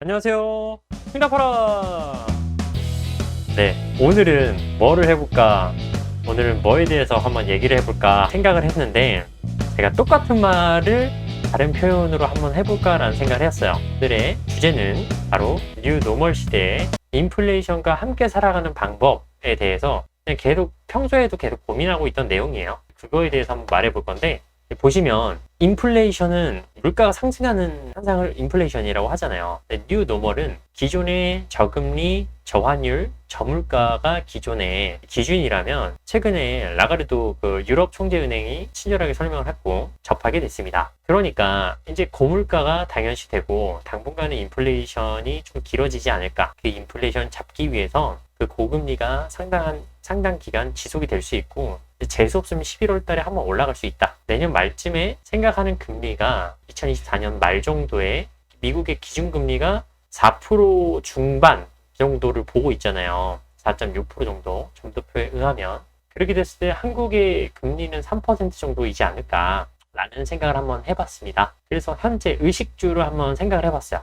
안녕하세요. 핑다파라. 네, 오늘은 뭐를 해볼까? 오늘은 뭐에 대해서 한번 얘기를 해볼까 생각을 했는데, 제가 똑같은 말을 다른 표현으로 한번 해볼까라는 생각을 했어요. 오늘의 주제는 바로 뉴 노멀 시대에 인플레이션과 함께 살아가는 방법에 대해서 그냥 계속 평소에도 계속 고민하고 있던 내용이에요. 그거에 대해서 한번 말해볼 건데, 보시면 인플레이션은 물가가 상승하는 현상을 인플레이션이라고 하잖아요. 뉴 노멀은 기존의 저금리, 저환율, 저물가가 기존의 기준이라면 최근에 라가르도 유럽 총재은행이 친절하게 설명을 했고 접하게 됐습니다. 그러니까 이제 고물가가 당연시되고 당분간은 인플레이션이 좀 길어지지 않을까. 그 인플레이션 잡기 위해서 그 고금리가 상당 기간 지속이 될 수 있고 재수 없으면 11월 달에 한번 올라갈 수 있다. 내년 말쯤에 생각하는 금리가 2024년 말 정도에 미국의 기준금리가 4% 중반 정도를 보고 있잖아요. 4.6% 정도 점도표에 의하면. 그렇게 됐을 때 한국의 금리는 3% 정도이지 않을까 라는 생각을 한번 해봤습니다. 그래서 현재 의식주를 한번 생각을 해봤어요.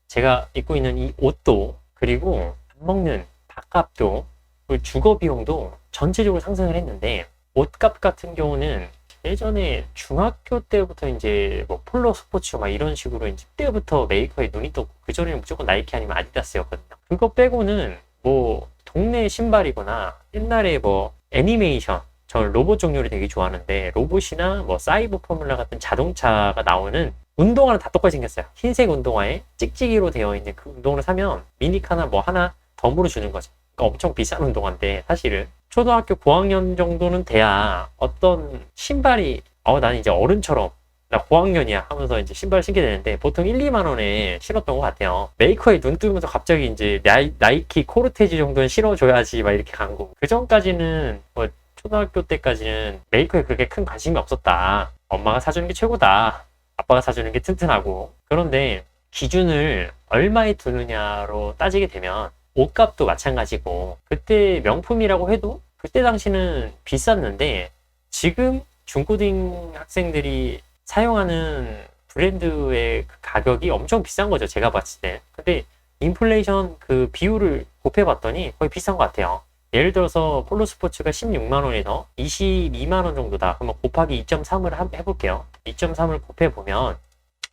제가 입고 있는 이 옷도, 그리고 밥 먹는 밥값도, 그리고 주거 비용도 전체적으로 상승을 했는데, 옷값 같은 경우는 예전에 중학교 때부터 이제 뭐 폴로 스포츠 막 이런 식으로 이제 그때부터 메이커에 눈이 떴고, 그전에는 무조건 나이키 아니면 아디다스였거든요. 그거 빼고는 뭐 동네 신발이거나 옛날에 뭐 애니메이션, 저는 로봇 종류를 되게 좋아하는데 로봇이나 뭐 사이버 포뮬러 같은 자동차가 나오는 운동화는 다 똑같이 생겼어요. 흰색 운동화에 찍찍이로 되어 있는 그 운동화를 사면 미니카나 뭐 하나 덤으로 주는 거죠. 그러니까 엄청 비싼 운동화인데 사실은 초등학교 고학년 정도는 돼야 어떤 신발이 나는 이제 어른처럼 나 고학년이야 하면서 이제 신발을 신게 되는데 보통 1, 2만 원에 신었던 것 같아요. 메이커에 눈 뜨면서 갑자기 이제 나이키 코르테지 정도는 신어줘야지 막 이렇게 간 거고, 그 전까지는 뭐 초등학교 때까지는 메이커에 그렇게 큰 관심이 없었다. 엄마가 사주는 게 최고다. 아빠가 사주는 게 튼튼하고. 그런데 기준을 얼마에 두느냐로 따지게 되면 옷값도 마찬가지고, 그때 명품이라고 해도 그때 당시는 비쌌는데 지금 중고등 학생들이 사용하는 브랜드의 그 가격이 엄청 비싼 거죠, 제가 봤을 때. 근데 인플레이션 그 비율을 곱해봤더니 거의 비싼 것 같아요. 예를 들어서 폴로 스포츠가 16만 원에서 22만 원 정도다. 그러면 곱하기 2.3을 해볼게요. 2.3을 곱해보면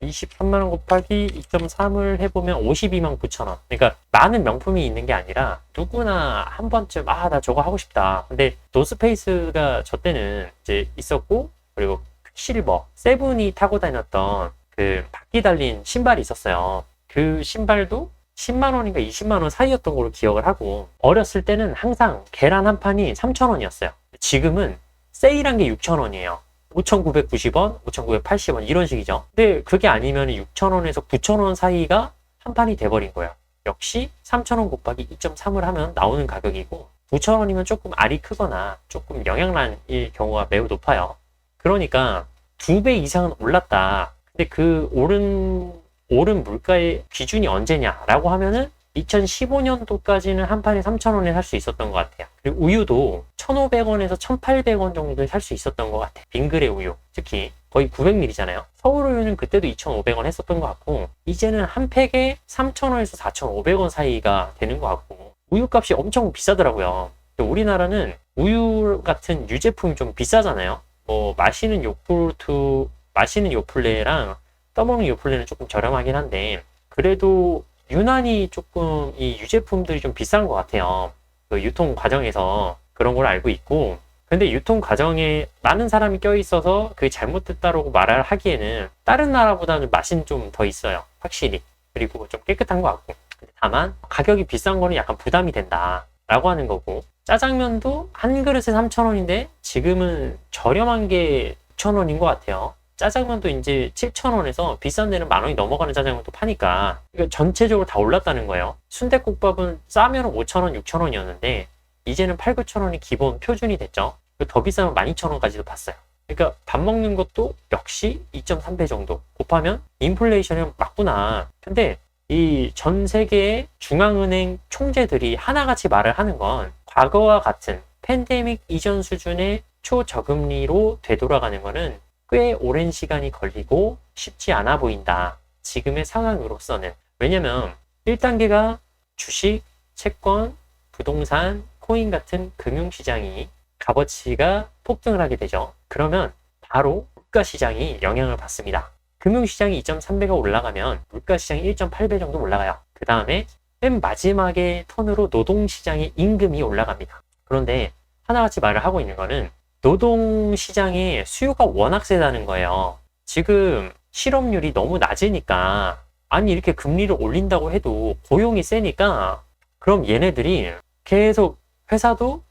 23만 원 곱하기 2.3을 해보면 52만 9천 원. 그러니까 많은 명품이 있는 게 아니라 누구나 한 번쯤 나 저거 하고 싶다. 근데 노스페이스가 저 때는 이제 있었고, 그리고 실버, 세븐이 타고 다녔던 그 바퀴 달린 신발이 있었어요. 그 신발도 10만 원인가 20만 원 사이였던 걸로 기억을 하고, 어렸을 때는 항상 계란 한 판이 3천 원이었어요. 지금은 세일한 게 6천 원이에요. 5,990원, 5,980원 이런 식이죠. 근데 그게 아니면 6,000원에서 9,000원 사이가 한 판이 돼버린 거예요. 역시 3,000원 곱하기 2.3을 하면 나오는 가격이고, 9,000원이면 조금 알이 크거나 조금 영양란일 경우가 매우 높아요. 그러니까 2배 이상은 올랐다. 근데 그 오른 물가의 기준이 언제냐라고 하면은 2015년도까지는 한 판에 3,000원에 살 수 있었던 것 같아요. 그리고 우유도 1,500원에서 1,800원 정도에 살 수 있었던 것 같아요. 빙그레 우유. 특히 거의 900ml잖아요. 서울 우유는 그때도 2,500원 했었던 것 같고, 이제는 한 팩에 3,000원에서 4,500원 사이가 되는 것 같고, 우유값이 엄청 비싸더라고요. 우리나라는 우유 같은 유제품이 좀 비싸잖아요. 뭐 마시는 요구르트, 마시는 요플레랑 떠먹는 요플레는 조금 저렴하긴 한데, 그래도 유난히 조금 이 유제품들이 좀 비싼 것 같아요. 그 유통 과정에서 그런 걸 알고 있고, 근데 유통 과정에 많은 사람이 껴있어서 그게 잘못됐다라고 말을 하기에는 다른 나라보다는 맛은 좀 더 있어요, 확실히. 그리고 좀 깨끗한 것 같고. 다만 가격이 비싼 거는 약간 부담이 된다 라고 하는 거고, 짜장면도 한 그릇에 3,000원인데 지금은 저렴한 게 6,000원인 것 같아요. 짜장면도 이제 7,000원에서 비싼 데는 10,000원이 넘어가는 짜장면도 파니까, 그러니까 전체적으로 다 올랐다는 거예요. 순댓국밥은 싸면 5,000원, 6,000원이었는데 이제는 8, 9,000원이 기본 표준이 됐죠. 더 비싸면 12,000원까지도 봤어요. 그러니까 밥 먹는 것도 역시 2.3배 정도 곱하면 인플레이션이 맞구나. 근데 이 전 세계의 중앙은행 총재들이 하나같이 말을 하는 건, 과거와 같은 팬데믹 이전 수준의 초저금리로 되돌아가는 거는 꽤 오랜 시간이 걸리고 쉽지 않아 보인다. 지금의 상황으로서는 왜냐면 1단계가 주식, 채권, 부동산, 코인 같은 금융시장이 값어치가 폭등을 하게 되죠. 그러면 바로 물가시장이 영향을 받습니다. 금융시장이 2.3배가 올라가면 물가시장이 1.8배 정도 올라가요. 그 다음에 맨 마지막에 턴으로 노동시장의 임금이 올라갑니다. 그런데 하나같이 말을 하고 있는 거는 노동시장의 수요가 워낙 세다는 거예요. 지금 실업률이 너무 낮으니까, 아니 이렇게 금리를 올린다고 해도 고용이 세니까, 그럼 얘네들이 계속 회사도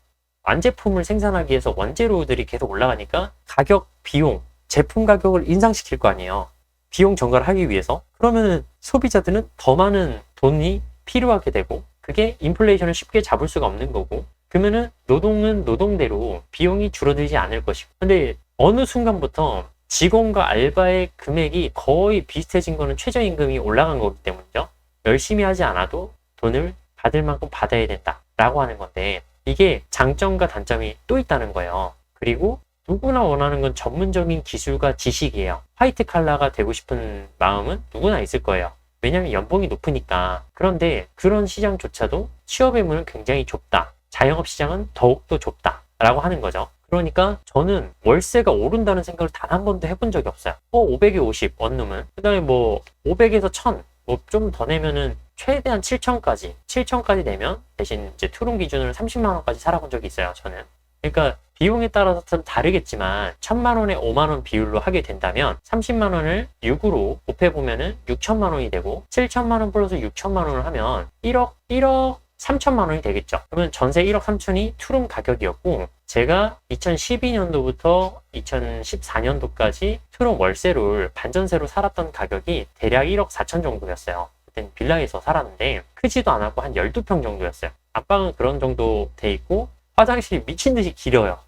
완제품을 생산하기 위해서 원재료들이 계속 올라가니까 가격, 비용, 제품 가격을 인상시킬 거 아니에요. 비용 전가를 하기 위해서. 그러면 소비자들은 더 많은 돈이 필요하게 되고, 그게 인플레이션을 쉽게 잡을 수가 없는 거고, 그러면은 노동은 노동대로 비용이 줄어들지 않을 것이고. 근데 어느 순간부터 직원과 알바의 금액이 거의 비슷해진 거는 최저임금이 올라간 거기 때문이죠. 열심히 하지 않아도 돈을 받을 만큼 받아야 된다라고 하는 건데, 이게 장점과 단점이 또 있다는 거예요. 그리고 누구나 원하는 건 전문적인 기술과 지식이에요. 화이트 칼라가 되고 싶은 마음은 누구나 있을 거예요. 왜냐하면 연봉이 높으니까. 그런데 그런 시장조차도 취업의 문은 굉장히 좁다. 자영업 시장은 더욱더 좁다 라고 하는 거죠. 그러니까 저는 월세가 오른다는 생각을 단 한 번도 해본 적이 없어요. 500에 50 원룸은, 그 다음에 뭐 500에서 1000, 뭐 좀 더 내면은 최대한 7천까지 내면, 대신 이제 투룸 기준으로 30만 원까지 살아본 적이 있어요, 저는. 그러니까 비용에 따라서 좀 다르겠지만 1000만 원에 5만 원 비율로 하게 된다면 30만 원을 6으로 곱해보면은 6천만 원이 되고, 7천만 원 플러스 6천만 원을 하면 1억 3천만 원이 되겠죠. 그러면 전세 1억 3천이 투룸 가격이었고, 제가 2012년도부터 2014년도까지 투룸 월세를 반전세로 살았던 가격이 대략 1억 4천 정도였어요. 그땐 빌라에서 살았는데 크지도 않았고 한 12평 정도였어요. 안방은 그런 정도 돼 있고, 화장실이 미친 듯이 길어요.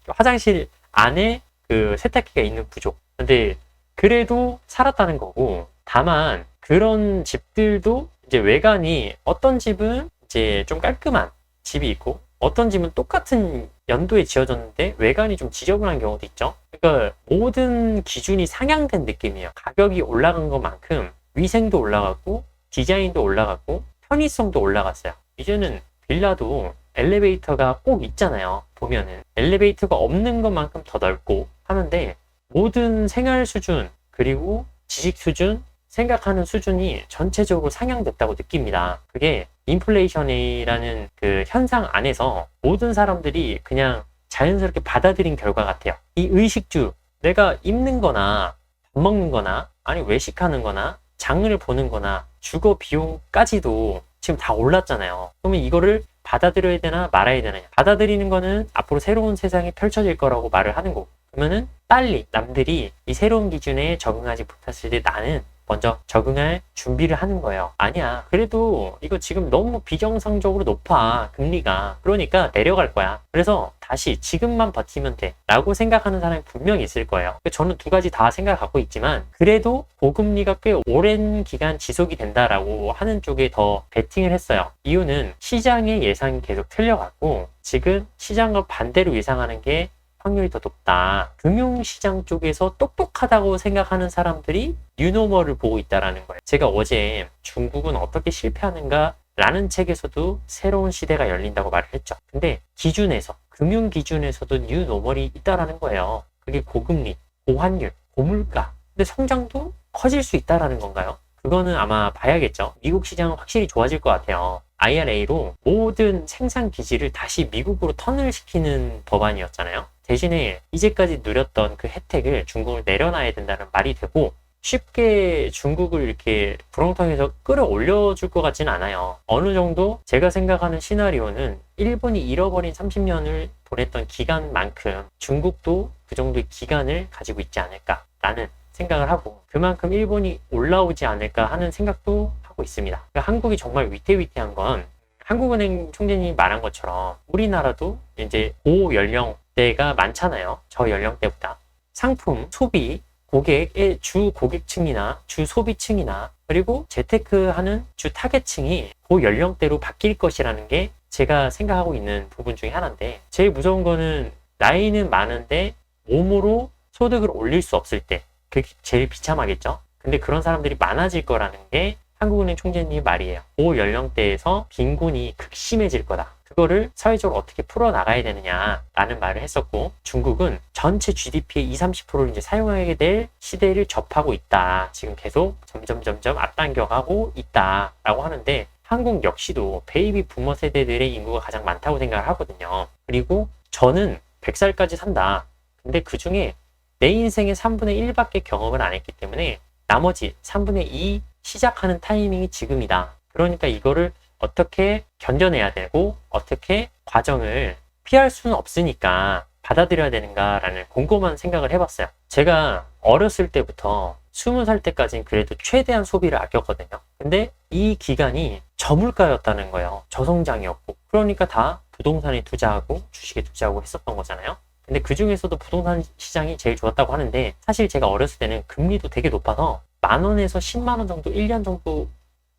화장실 안에 그 세탁기가 있는 구조. 근데 그래도 살았다는 거고, 다만 그런 집들도 이제 외관이, 어떤 집은 이제 좀 깔끔한 집이 있고, 어떤 집은 똑같은 연도에 지어졌는데 외관이 좀 지저분한 경우도 있죠. 그러니까 모든 기준이 상향된 느낌이에요. 가격이 올라간 것만큼 위생도 올라갔고, 디자인도 올라갔고, 편의성도 올라갔어요. 이제는 빌라도 엘리베이터가 꼭 있잖아요. 보면은 엘리베이터가 없는 것만큼 더 넓고 하는데, 모든 생활 수준, 그리고 지식 수준, 생각하는 수준이 전체적으로 상향됐다고 느낍니다. 그게 인플레이션이라는 그 현상 안에서 모든 사람들이 그냥 자연스럽게 받아들인 결과 같아요. 이 의식주, 내가 입는 거나 밥 먹는 거나, 아니 외식하는 거나 장을 보는 거나 주거 비용까지도 지금 다 올랐잖아요. 그러면 이거를 받아들여야 되나 말아야 되나. 받아들이는 거는 앞으로 새로운 세상이 펼쳐질 거라고 말을 하는 거고, 그러면은 빨리 남들이 이 새로운 기준에 적응하지 못했을 때 나는 먼저 적응할 준비를 하는 거예요. 아니야, 그래도 이거 지금 너무 비정상적으로 높아, 금리가. 그러니까 내려갈 거야. 그래서 다시 지금만 버티면 돼 라고 생각하는 사람이 분명히 있을 거예요. 저는 두 가지 다 생각을 갖고 있지만, 그래도 고금리가 꽤 오랜 기간 지속이 된다라고 하는 쪽에 더 베팅을 했어요. 이유는 시장의 예상이 계속 틀려갖고, 지금 시장과 반대로 예상하는 게 확률이 더 높다. 금융시장 쪽에서 똑똑하다고 생각하는 사람들이 뉴노멀을 보고 있다는 거예요. 제가 어제 중국은 어떻게 실패하는가 라는 책에서도 새로운 시대가 열린다고 말을 했죠. 근데 기준에서, 금융 기준에서도 뉴노멀이 있다는 거예요. 그게 고금리, 고환율, 고물가. 근데 성장도 커질 수 있다는 건가요? 그거는 아마 봐야겠죠. 미국 시장은 확실히 좋아질 것 같아요. IRA로 모든 생산 기지를 다시 미국으로 턴을 시키는 법안이었잖아요. 대신에 이제까지 누렸던 그 혜택을 중국을 내려놔야 된다는 말이 되고, 쉽게 중국을 이렇게 구렁텅이에서 끌어올려 줄 것 같지는 않아요. 어느 정도 제가 생각하는 시나리오는 일본이 잃어버린 30년을 보냈던 기간만큼 중국도 그 정도의 기간을 가지고 있지 않을까라는 생각을 하고, 그만큼 일본이 올라오지 않을까 하는 생각도 하고 있습니다. 그러니까 한국이 정말 위태위태한 건, 한국은행 총재님이 말한 것처럼 우리나라도 이제 고연령대가 많잖아요. 저 연령대보다. 상품, 소비, 고객의 주 고객층이나 주 소비층이나, 그리고 재테크하는 주 타겟층이 고연령대로 바뀔 것이라는 게 제가 생각하고 있는 부분 중에 하나인데, 제일 무서운 거는 나이는 많은데 몸으로 소득을 올릴 수 없을 때, 그게 제일 비참하겠죠. 근데 그런 사람들이 많아질 거라는 게 한국은행 총재님 말이에요. 고 연령대에서 빈곤이 극심해질 거다. 그거를 사회적으로 어떻게 풀어나가야 되느냐라는 말을 했었고, 중국은 전체 GDP의 20-30%를 이제 사용하게 될 시대를 접하고 있다. 지금 계속 점점 앞당겨가고 있다라고 하는데, 한국 역시도 베이비 부머 세대들의 인구가 가장 많다고 생각을 하거든요. 그리고 저는 100살까지 산다. 근데 그 중에 내 인생의 3분의 1밖에 경험을 안 했기 때문에 나머지 3분의 2 시작하는 타이밍이 지금이다. 그러니까 이거를 어떻게 견뎌내야 되고 어떻게 과정을 피할 수는 없으니까 받아들여야 되는가라는 곰곰한 생각을 해봤어요. 제가 어렸을 때부터 20살 때까지는 그래도 최대한 소비를 아꼈거든요. 근데 이 기간이 저물가였다는 거예요. 저성장이었고. 그러니까 다 부동산에 투자하고 주식에 투자하고 했었던 거잖아요. 근데 그 중에서도 부동산 시장이 제일 좋았다고 하는데, 사실 제가 어렸을 때는 금리도 되게 높아서 10,000원에서 100,000원 정도 1년 정도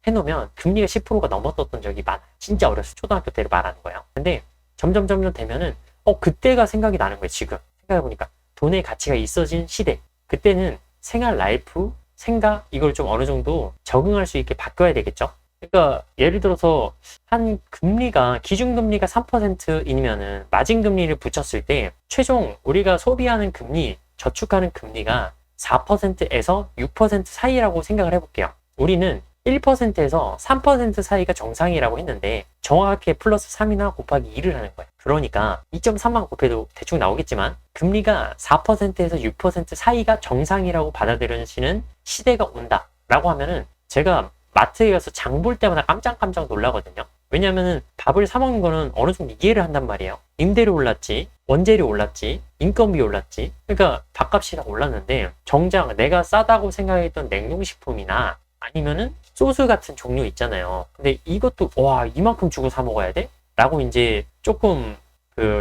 해놓으면 금리가 10%가 넘었던 적이 많아요. 진짜 어렸을 때, 초등학교 때를 말하는 거예요. 근데 점점 되면은 그때가 생각이 나는 거예요. 지금 생각해보니까 돈의 가치가 있어진 시대. 그때는 생활 라이프 생각 이걸 좀 어느 정도 적응할 수 있게 바꿔야 되겠죠. 그러니까 예를 들어서 한 금리가 기준금리가 3%이면은 마진금리를 붙였을 때 최종 우리가 소비하는 금리, 저축하는 금리가 4%에서 6% 사이라고 생각을 해볼게요. 우리는 1%에서 3% 사이가 정상이라고 했는데 정확하게 플러스 3이나 곱하기 2를 하는 거예요. 그러니까 2.3만 곱해도 대충 나오겠지만 금리가 4%에서 6% 사이가 정상이라고 받아들여지는 시대가 온다 라고 하면은, 제가 마트에 가서 장 볼 때마다 깜짝 놀라거든요. 왜냐면은 밥을 사 먹는 거는 어느 정도 이해를 한단 말이에요. 임대료 올랐지, 원재료 올랐지, 인건비 올랐지. 그러니까 밥값이 다 올랐는데 정작 내가 싸다고 생각했던 냉동식품이나 아니면은 소스 같은 종류 있잖아요. 근데 이것도 와, 이만큼 주고 사 먹어야 돼? 라고 이제 조금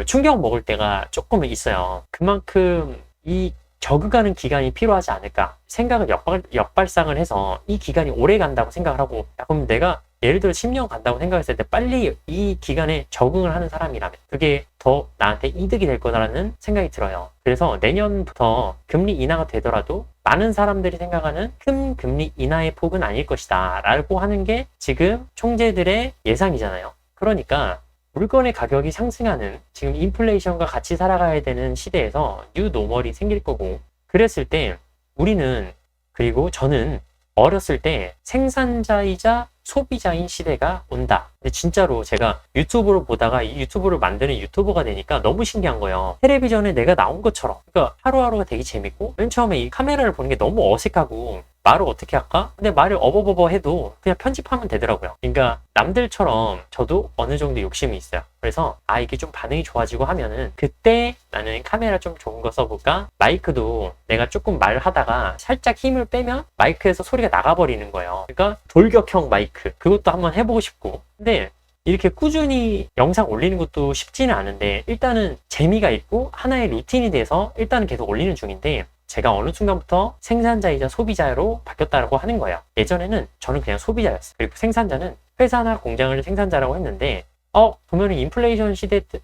충격 먹을 때가 조금은 있어요. 그만큼 이 적응하는 기간이 필요하지 않을까 생각을 역발상을 해서 이 기간이 오래 간다고 생각을 하고, 그럼 내가 예를 들어 10년 간다고 생각했을 때 빨리 이 기간에 적응을 하는 사람이라면 그게 더 나한테 이득이 될 거다라는 생각이 들어요. 그래서 내년부터 금리 인하가 되더라도 많은 사람들이 생각하는 큰 금리 인하의 폭은 아닐 것이다 라고 하는 게 지금 총재들의 예상이잖아요. 그러니까 물건의 가격이 상승하는 지금 인플레이션과 같이 살아가야 되는 시대에서 뉴 노멀이 생길 거고, 그랬을 때 우리는, 그리고 저는 어렸을 때 생산자이자 소비자인 시대가 온다. 근데 진짜로 제가 유튜브를 보다가 이 유튜브를 만드는 유튜버가 되니까 너무 신기한 거예요. 텔레비전에 내가 나온 것처럼. 그러니까 하루하루가 되게 재밌고, 맨 처음에 이 카메라를 보는 게 너무 어색하고 말을 어떻게 할까? 근데 말을 어버버버 해도 그냥 편집하면 되더라고요. 그러니까 남들처럼 저도 어느 정도 욕심이 있어요. 그래서 이게 좀 반응이 좋아지고 하면은 그때 나는 카메라 좀 좋은 거 써볼까? 마이크도 내가 조금 말하다가 살짝 힘을 빼면 마이크에서 소리가 나가버리는 거예요. 그러니까 돌격형 마이크, 그것도 한번 해보고 싶고. 근데 이렇게 꾸준히 영상 올리는 것도 쉽지는 않은데 일단은 재미가 있고 하나의 루틴이 돼서 일단은 계속 올리는 중인데, 제가 어느 순간부터 생산자이자 소비자로 바뀌었다고 하는 거예요. 예전에는 저는 그냥 소비자였어요. 그리고 생산자는 회사나 공장을 생산자라고 했는데, 보면은 인플레이션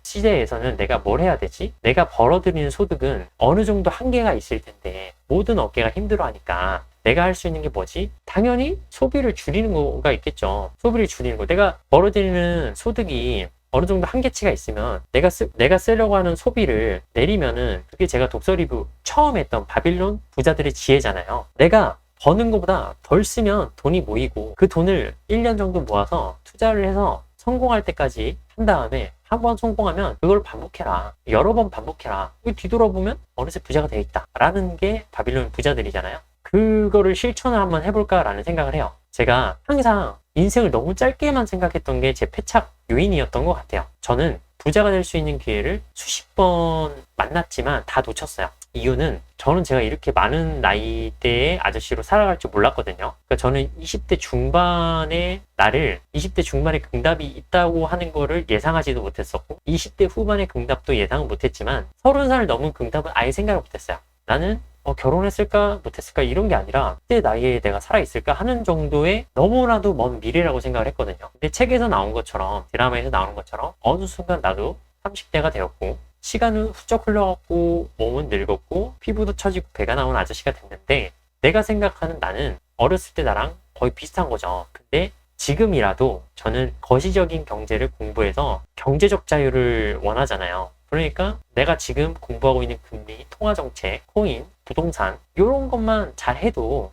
시대에서는 내가 뭘 해야 되지? 내가 벌어들이는 소득은 어느 정도 한계가 있을 텐데 모든 업계가 힘들어하니까 내가 할 수 있는 게 뭐지? 당연히 소비를 줄이는 거가 있겠죠. 소비를 줄이는 거. 내가 벌어들이는 소득이 어느 정도 한계치가 있으면 내가 쓰려고 하는 소비를 내리면은, 그게 제가 독서 리뷰 처음 했던 바빌론 부자들의 지혜잖아요. 내가 버는 것보다 덜 쓰면 돈이 모이고 그 돈을 1년 정도 모아서 투자를 해서 성공할 때까지 한 다음에 한 번 성공하면 그걸 반복해라. 여러 번 반복해라. 뒤돌아보면 어느새 부자가 돼 있다 라는 게 바빌론 부자들이잖아요. 그거를 실천을 한번 해볼까라는 생각을 해요. 제가 항상 인생을 너무 짧게만 생각했던 게 제 패착 요인이었던 것 같아요. 저는 부자가 될 수 있는 기회를 수십 번 만났지만 다 놓쳤어요. 이유는 저는 제가 이렇게 많은 나이대의 아저씨로 살아갈 줄 몰랐거든요. 그러니까 저는 20대 중반의 나를 20대 중반에 긍답이 있다고 하는 거를 예상하지도 못했었고, 20대 후반의 긍답도 예상은 못했지만 30살 넘은 긍답은 아예 생각을 못했어요. 나는 결혼했을까 못했을까 이런 게 아니라 그때 나이에 내가 살아있을까 하는 정도의 너무나도 먼 미래라고 생각을 했거든요. 근데 책에서 나온 것처럼, 드라마에서 나오는 것처럼 어느 순간 나도 30대가 되었고 시간은 훌쩍 흘러갔고 몸은 늙었고 피부도 처지고 배가 나온 아저씨가 됐는데, 내가 생각하는 나는 어렸을 때 나랑 거의 비슷한 거죠. 근데 지금이라도 저는 거시적인 경제를 공부해서 경제적 자유를 원하잖아요. 그러니까 내가 지금 공부하고 있는 금리, 통화정책, 코인, 부동산 이런 것만 잘 해도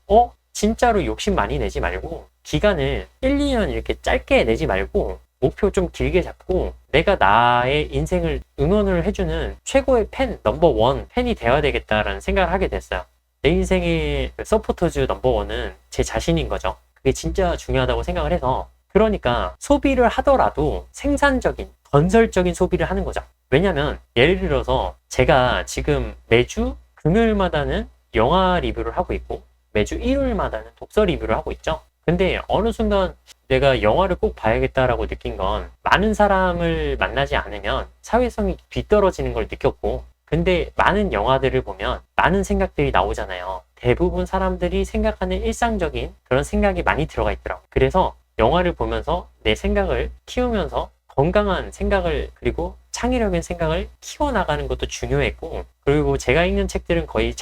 진짜로 욕심 많이 내지 말고 기간을 1, 2년 이렇게 짧게 내지 말고 목표 좀 길게 잡고 내가 나의 인생을 응원을 해주는 최고의 팬, 넘버원 팬이 되어야 되겠다라는 생각을 하게 됐어요. 내 인생의 서포터즈 넘버원은 제 자신인 거죠. 그게 진짜 중요하다고 생각을 해서 그러니까 소비를 하더라도 생산적인, 건설적인 소비를 하는 거죠. 왜냐면 예를 들어서 제가 지금 매주 금요일마다는 영화 리뷰를 하고 있고 매주 일요일마다는 독서 리뷰를 하고 있죠. 근데 어느 순간 내가 영화를 꼭 봐야겠다라고 느낀 건 많은 사람을 만나지 않으면 사회성이 뒤떨어지는 걸 느꼈고 근데 많은 영화들을 보면 많은 생각들이 나오잖아요. 대부분 사람들이 생각하는 일상적인 그런 생각이 많이 들어가 있더라고요. 그래서 영화를 보면서 내 생각을 키우면서 건강한 생각을 그리고 창의력인 생각을 키워나가는 것도 중요했고 그리고 제가 읽는 책들은 거의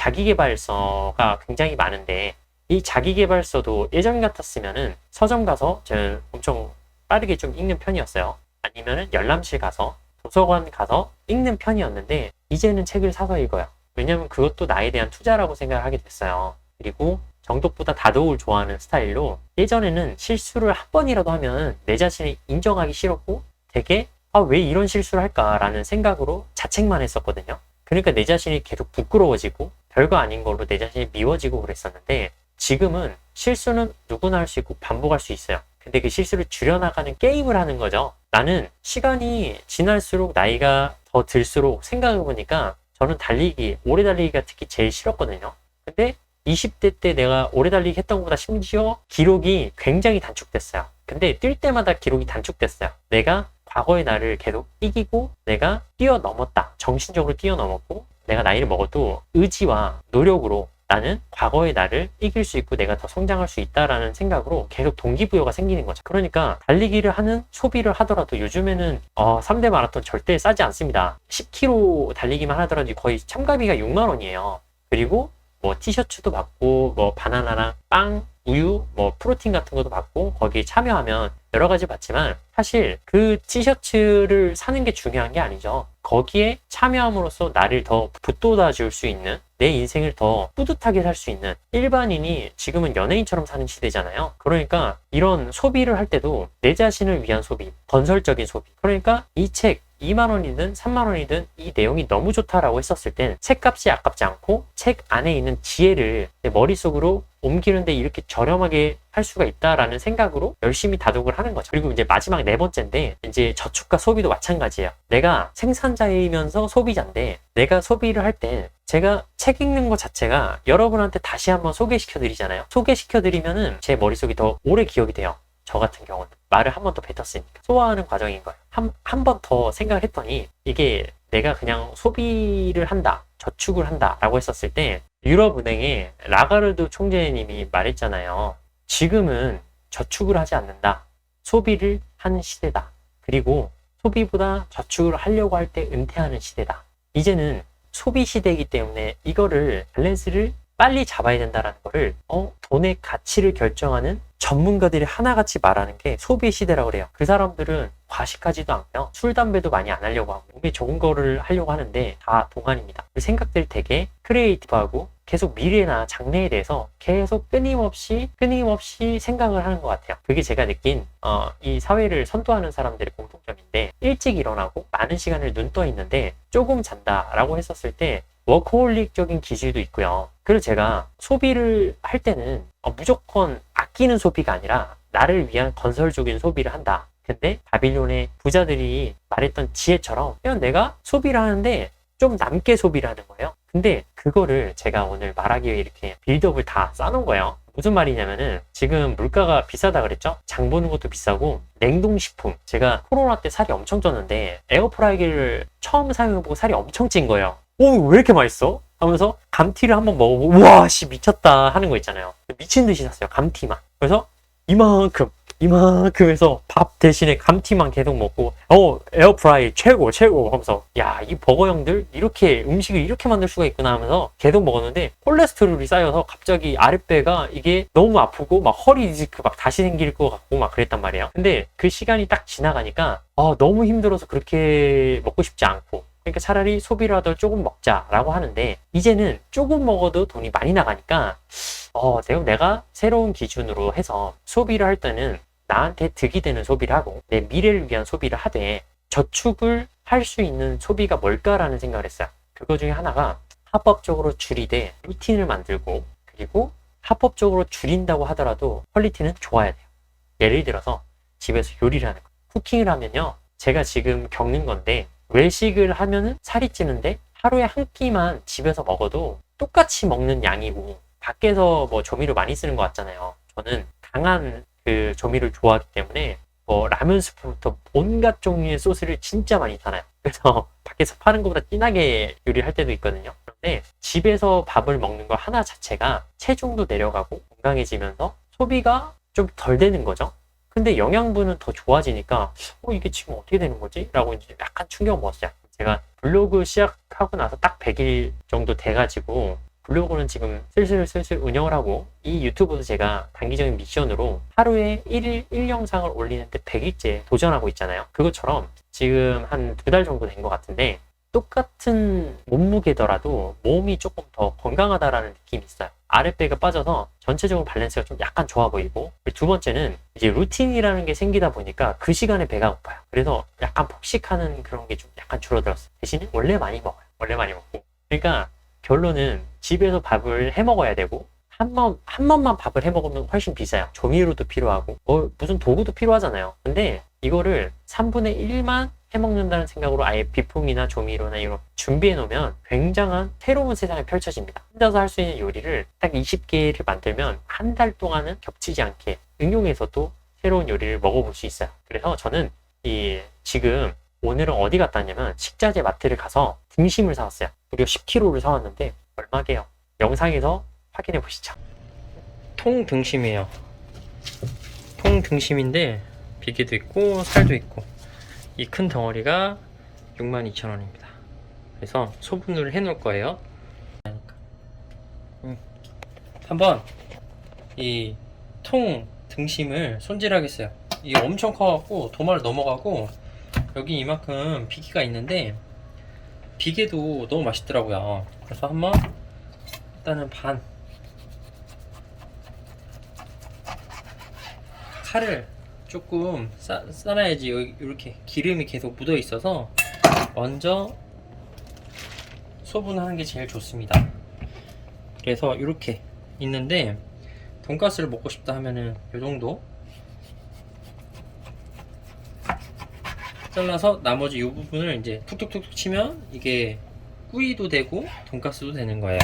자기계발서가 굉장히 많은데 이 자기계발서도 예전 같았으면은 서점 가서 저는 엄청 빠르게 좀 읽는 편이었어요. 아니면은 열람실 가서 도서관 가서 읽는 편이었는데 이제는 책을 사서 읽어요. 왜냐면 그것도 나에 대한 투자라고 생각을 하게 됐어요. 그리고 정독보다 다독을 좋아하는 스타일로 예전에는 실수를 한 번이라도 하면 내 자신을 인정하기 싫었고 되게 왜 이런 실수를 할까라는 생각으로 자책만 했었거든요. 그러니까 내 자신이 계속 부끄러워지고 별거 아닌 걸로 내 자신이 미워지고 그랬었는데 지금은 실수는 누구나 할 수 있고 반복할 수 있어요. 근데 그 실수를 줄여나가는 게임을 하는 거죠. 나는 시간이 지날수록 나이가 더 들수록 생각해보니까 저는 달리기, 오래 달리기가 특히 제일 싫었거든요. 근데 20대 때 내가 오래 달리기 했던 것보다 심지어 기록이 굉장히 단축됐어요. 근데 뛸 때마다 기록이 단축됐어요. 내가 과거의 나를 계속 이기고 내가 뛰어넘었다. 정신적으로 뛰어넘었고 내가 나이를 먹어도 의지와 노력으로 나는 과거의 나를 이길 수 있고 내가 더 성장할 수 있다라는 생각으로 계속 동기부여가 생기는 거죠. 그러니까 달리기를 하는 소비를 하더라도 요즘에는 3대 마라톤 절대 싸지 않습니다. 10km 달리기만 하더라도 거의 참가비가 6만 원이에요. 그리고 뭐 티셔츠도 받고 뭐 바나나랑 빵, 우유, 뭐 프로틴 같은 것도 받고 거기에 참여하면 여러 가지 받지만 사실 그 티셔츠를 사는 게 중요한 게 아니죠. 거기에 참여함으로써 나를 더 붙돋아 줄 수 있는 내 인생을 더 뿌듯하게 살 수 있는 일반인이 지금은 연예인처럼 사는 시대잖아요. 그러니까 이런 소비를 할 때도 내 자신을 위한 소비, 건설적인 소비. 그러니까 이 책 2만 원이든 3만 원이든 이 내용이 너무 좋다라고 했었을 땐 책값이 아깝지 않고 책 안에 있는 지혜를 내 머릿속으로 옮기는데 이렇게 저렴하게 할 수가 있다라는 생각으로 열심히 다독을 하는 거죠. 그리고 이제 마지막 네 번째인데 이제 저축과 소비도 마찬가지예요. 내가 생산자이면서 소비자인데 내가 소비를 할 때 제가 책 읽는 것 자체가 여러분한테 다시 한번 소개시켜 드리잖아요. 소개시켜 드리면은 제 머릿속이 더 오래 기억이 돼요. 저 같은 경우는 말을 한 번 더 뱉었으니까 소화하는 과정인 거예요. 한 번 더 생각을 했더니 이게 내가 그냥 소비를 한다, 저축을 한다 라고 했었을 때 유럽은행의 라가르드 총재님이 말했잖아요. 지금은 저축을 하지 않는다. 소비를 하는 시대다. 그리고 소비보다 저축을 하려고 할 때 은퇴하는 시대다. 이제는 소비 시대이기 때문에 이거를 밸런스를 빨리 잡아야 된다는 거를 돈의 가치를 결정하는 전문가들이 하나같이 말하는 게 소비 시대라고 그래요. 그 사람들은 과식하지도 않고요. 술, 담배도 많이 안 하려고 하고 몸에 좋은 거를 하려고 하는데 다 동안입니다. 그 생각들이 되게 크리에이티브하고 계속 미래나 장래에 대해서 계속 끊임없이 생각을 하는 것 같아요. 그게 제가 느낀 이 사회를 선도하는 사람들의 공통점인데 일찍 일어나고 많은 시간을 눈 떠 있는데 조금 잔다라고 했었을 때 워커홀릭적인 기질도 있고요. 그래서 제가 소비를 할 때는 무조건 아끼는 소비가 아니라 나를 위한 건설적인 소비를 한다. 근데 바빌론의 부자들이 말했던 지혜처럼 그냥 내가 소비를 하는데 좀 남게 소비를 하는 거예요. 근데 그거를 제가 오늘 말하기 위해 이렇게 빌드업을 다 쌓아놓은 거예요. 무슨 말이냐면은 지금 물가가 비싸다 그랬죠? 장 보는 것도 비싸고 냉동식품 제가 코로나 때 살이 엄청 쪘는데 에어프라이기를 처음 사용해보고 살이 엄청 찐 거예요. 오, 왜 이렇게 맛있어? 하면서 감튀를 한번 먹어보고 우와 씨 미쳤다 하는 거 있잖아요. 미친 듯이 샀어요. 감튀만. 그래서 이만큼 이만큼 해서 밥 대신에 감튀만 계속 먹고 에어프라이 최고 하면서 야, 이 버거형들 이렇게 음식을 이렇게 만들 수가 있구나 하면서 계속 먹었는데 콜레스테롤이 쌓여서 갑자기 아랫배가 이게 너무 아프고 막 허리 디스크 막 다시 생길 것 같고 막 그랬단 말이에요. 근데 그 시간이 딱 지나가니까 너무 힘들어서 그렇게 먹고 싶지 않고, 그러니까 차라리 소비를 하더라도 조금 먹자라고 하는데, 이제는 조금 먹어도 돈이 많이 나가니까 내가 새로운 기준으로 해서 소비를 할 때는 나한테 득이 되는 소비를 하고 내 미래를 위한 소비를 하되 저축을 할 수 있는 소비가 뭘까라는 생각을 했어요. 그거 중에 하나가 합법적으로 줄이되 루틴을 만들고, 그리고 합법적으로 줄인다고 하더라도 퀄리티는 좋아야 돼요. 예를 들어서 집에서 요리를 하는 거, 쿠킹을 하면요, 제가 지금 겪는 건데, 외식을 하면은 살이 찌는데 하루에 한 끼만 집에서 먹어도 똑같이 먹는 양이고, 밖에서 뭐 조미료 많이 쓰는 것 같잖아요. 저는 강한 그 조미료를 좋아하기 때문에 라면 스프부터 온갖 종류의 소스를 진짜 많이 사놔요. 그래서 밖에서 파는 것보다 진하게 요리할 때도 있거든요. 그런데 집에서 밥을 먹는 거 하나 자체가 체중도 내려가고 건강해지면서 소비가 좀 덜 되는 거죠. 근데 영양분은 더 좋아지니까 이게 지금 어떻게 되는 거지? 라고 이제 약간 충격을 먹었어요. 제가 블로그 시작하고 나서 딱 100일 정도 돼가지고 블로그는 지금 슬슬 운영을 하고, 이 유튜브도 제가 단기적인 미션으로 하루에 1일 1영상을 올리는데 100일째 도전하고 있잖아요. 그것처럼 지금 한 2달 정도 된 것 같은데, 똑같은 몸무게더라도 몸이 조금 더 건강하다라는 느낌이 있어요. 아랫배가 빠져서 전체적으로 밸런스가 좀 약간 좋아 보이고, 두 번째는 이제 루틴이라는 게 생기다 보니까 그 시간에 배가 고파요. 그래서 약간 폭식하는 그런 게 좀 약간 줄어들었어요. 대신에 원래 많이 먹어요. 원래 많이 먹고. 그러니까 결론은 집에서 밥을 해 먹어야 되고, 한 번만 밥을 해 먹으면 훨씬 비싸요. 조미료도 필요하고 무슨 도구도 필요하잖아요. 근데 이거를 3분의 1만 해 먹는다는 생각으로 아예 비품이나 조미료나 이런 준비해 놓으면 굉장한 새로운 세상이 펼쳐집니다. 혼자서 할 수 있는 요리를 딱 20개를 만들면 한 달 동안은 겹치지 않게 응용해서도 새로운 요리를 먹어볼 수 있어요. 그래서 저는 지금 오늘은 어디 갔다 왔냐면 식자재 마트를 가서 등심을 사왔어요. 무려 10kg를 사왔는데 얼마게요? 영상에서 확인해 보시죠. 통 등심이에요. 통 등심인데 비계도 있고 살도 있고, 이 큰 덩어리가 62,000원입니다. 그래서 소분을 해 놓을 거예요. 한번 이 통 등심을 손질하겠어요. 이게 엄청 커갖고 도마를 넘어가고, 여기 이만큼 비계가 있는데 비계도 너무 맛있더라고요. 그래서 한번 일단은 칼을 조금 싸놔야지 이렇게 기름이 계속 묻어 있어서 먼저 소분하는 게 제일 좋습니다. 그래서 이렇게 있는데, 돈가스를 먹고 싶다 하면은 이 정도 잘라서 나머지 이 부분을 이제 툭툭툭 치면 이게 구이도 되고 돈가스도 되는 거예요.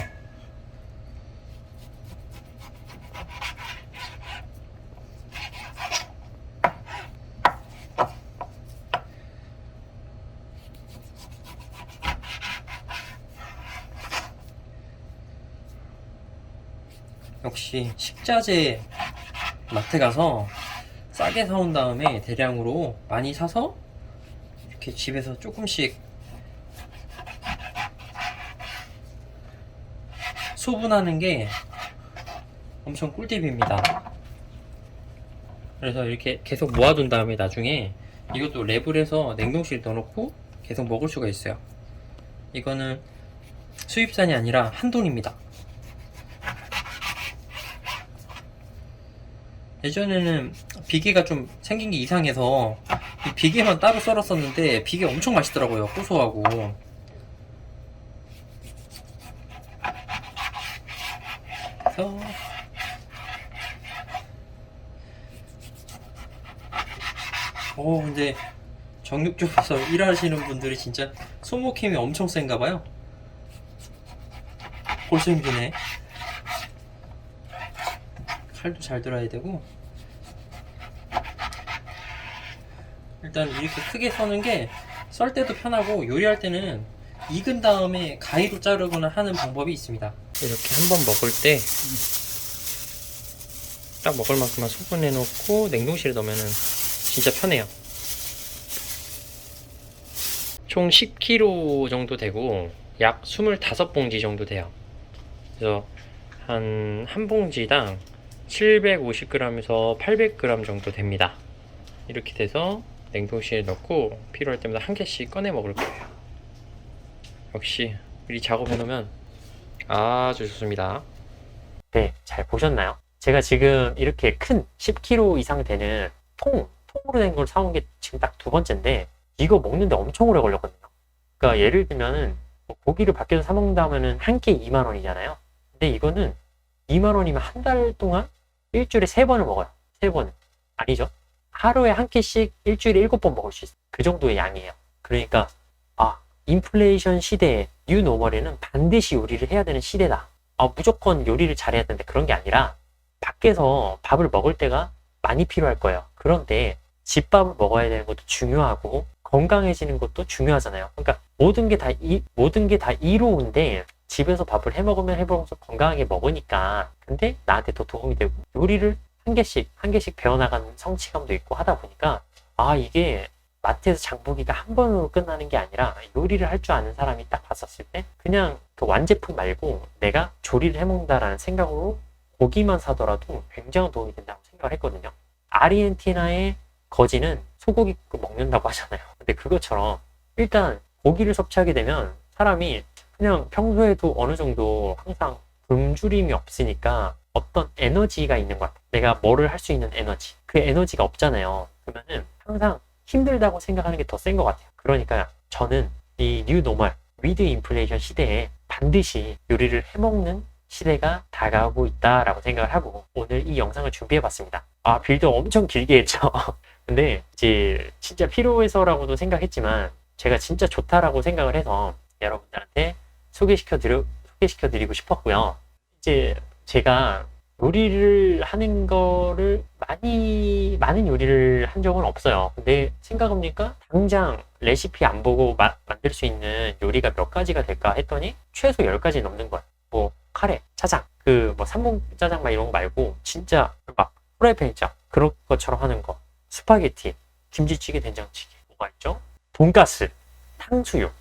역시 식자재 마트 가서 싸게 사온 다음에 대량으로 많이 사서 이렇게 집에서 조금씩 소분하는 게 엄청 꿀팁입니다. 그래서 이렇게 계속 모아둔 다음에 나중에 이것도 랩을 해서 냉동실에 넣어놓고 계속 먹을 수가 있어요. 이거는 수입산이 아니라 한돈입니다. 예전에는 비계가 좀 생긴 게 이상해서 이 비계만 따로 썰었었는데 비계 엄청 맛있더라고요. 고소하고. 그래서 근데 정육 쪽에서 일하시는 분들이 진짜 손목힘이 엄청 센가봐요. 벌써 힘드네. 칼도 잘 들어야 되고. 일단 이렇게 크게 써는 게 썰 때도 편하고, 요리할 때는 익은 다음에 가위로 자르거나 하는 방법이 있습니다. 이렇게 한번 먹을 때 딱 먹을 만큼만 소분해 놓고 냉동실에 넣으면은 진짜 편해요. 총 10kg 정도 되고 약 25봉지 정도 돼요. 그래서 한 봉지당 750g에서 800g 정도 됩니다. 이렇게 돼서 냉동실에 넣고 필요할 때마다 한 개씩 꺼내 먹을 거예요. 역시 미리 작업해 놓으면 아주 좋습니다. 네, 잘 보셨나요? 제가 지금 이렇게 큰 10kg 이상 되는 통으로 된 걸 사온 게 지금 딱 2번째인데, 이거 먹는데 엄청 오래 걸렸거든요. 그러니까 예를 들면은 뭐 고기를 밖에서 사 먹는다 하면은 한 끼 2만 원이잖아요. 근데 이거는 2만 원이면 한 달 동안 일주일에 3번을 먹어요. 3번. 아니죠. 하루에 한 끼씩 일주일에 7번 먹을 수 있어요. 그 정도의 양이에요. 그러니까 인플레이션 시대에 뉴노멀에는 반드시 요리를 해야 되는 시대다. 무조건 요리를 잘해야 되는데 그런 게 아니라 밖에서 밥을 먹을 때가 많이 필요할 거예요. 그런데 집밥을 먹어야 되는 것도 중요하고 건강해지는 것도 중요하잖아요. 그러니까 모든 게 다 이로운데 집에서 밥을 해 먹으면 해먹어서 건강하게 먹으니까, 근데 나한테 더 도움이 되고 요리를 한 개씩 배워나가는 성취감도 있고 하다 보니까 이게 마트에서 장 보기가 한 번으로 끝나는 게 아니라 요리를 할 줄 아는 사람이 딱 봤었을 때 그냥 그 완제품 말고 내가 조리를 해먹는다라는 생각으로 고기만 사더라도 굉장히 도움이 된다고 생각을 했거든요. 아르헨티나의 거지는 소고기 먹는다고 하잖아요. 근데 그것처럼 일단 고기를 섭취하게 되면 사람이 그냥 평소에도 어느 정도 항상 굶주림이 없으니까 어떤 에너지가 있는 것 같아요. 내가 뭐를 할 수 있는 에너지. 그 에너지가 없잖아요. 그러면은 항상 힘들다고 생각하는 게 더 센 것 같아요. 그러니까 저는 이 뉴 노멀, 위드 인플레이션 시대에 반드시 요리를 해먹는 시대가 다가오고 있다라고 생각을 하고 오늘 이 영상을 준비해봤습니다. 빌드 엄청 길게 했죠. 근데 이제 진짜 필요해서라고도 생각했지만 제가 진짜 좋다라고 생각을 해서 여러분들한테 소개시켜드리고 싶었고요. 이제 제가 요리를 하는 거를 많은 요리를 한 적은 없어요. 근데 생각해보니까 당장 레시피 안 보고 만들 수 있는 요리가 몇 가지가 될까 했더니 최소 10가지 넘는 거예요. 뭐 카레, 짜장, 뭐 삼봉 짜장 막 이런 거 말고 진짜 막 프라이팬 있죠. 그런 것처럼 하는 거. 스파게티, 김치찌개, 된장찌개, 뭐가 있죠? 돈가스, 탕수육,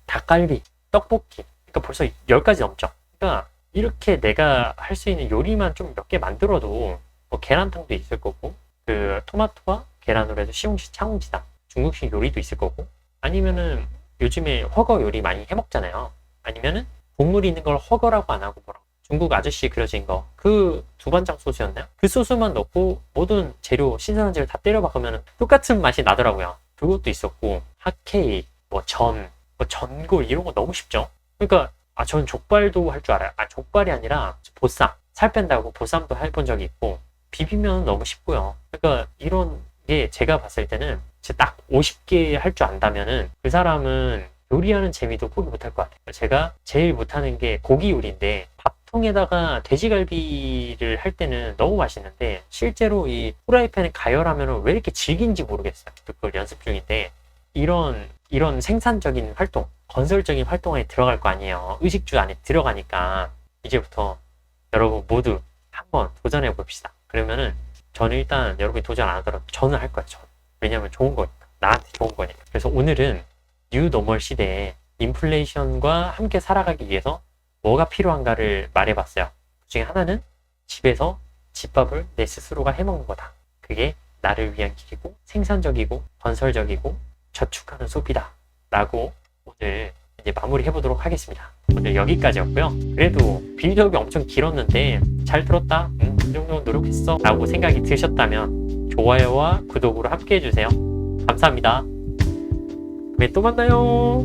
닭갈비, 떡볶이. 그러니까 벌써 10가지 넘죠. 그러니까 이렇게 내가 할 수 있는 요리만 좀 몇 개 만들어도 뭐 계란탕도 있을 거고 그 토마토와 계란으로 해서 시궁시 차웅지다 중국식 요리도 있을 거고 아니면은 요즘에 허거 요리 많이 해 먹잖아요. 아니면은 국물이 있는 걸 허거라고 안 하고 뭐라고 중국 아저씨 그려진 거 그 두반장 소스였나요? 그 소스만 넣고 모든 재료 신선한 재료 다 때려 박으면 똑같은 맛이 나더라고요. 그것도 있었고 핫케이크, 뭐 전골 이런 거 너무 쉽죠. 그러니까 전 족발도 할 줄 알아요. 족발이 아니라 보쌈, 살 뺀다고 보쌈도 해본 적이 있고 비비면 너무 쉽고요. 그러니까 이런 게 제가 봤을 때는 딱 50개 할 줄 안다면은 그 사람은 요리하는 재미도 포기 못할 것 같아요. 제가 제일 못하는 게 고기 요리인데 밥통에다가 돼지갈비를 할 때는 너무 맛있는데 실제로 이 프라이팬에 가열하면 왜 이렇게 질긴지 모르겠어요. 그걸 연습 중인데 이런 생산적인 활동, 건설적인 활동 안에 들어갈 거 아니에요. 의식주 안에 들어가니까 이제부터 여러분 모두 한번 도전해 봅시다. 그러면은 저는 일단 여러분이 도전 안 하더라도 저는 할 거예요. 왜냐면 좋은 거니까. 나한테 좋은 거니까. 그래서 오늘은 뉴 노멀 시대에 인플레이션과 함께 살아가기 위해서 뭐가 필요한가를 말해봤어요. 그 중에 하나는 집에서 집밥을 내 스스로가 해먹는 거다. 그게 나를 위한 길이고 생산적이고 건설적이고 저축하는 소비다 라고 오늘 이제 마무리 해보도록 하겠습니다. 오늘 여기까지였고요. 그래도 빌드업이 엄청 길었는데 잘 들었다, 이 정도 노력했어 라고 생각이 드셨다면 좋아요와 구독으로 함께 해주세요. 감사합니다. 다음에 또 만나요.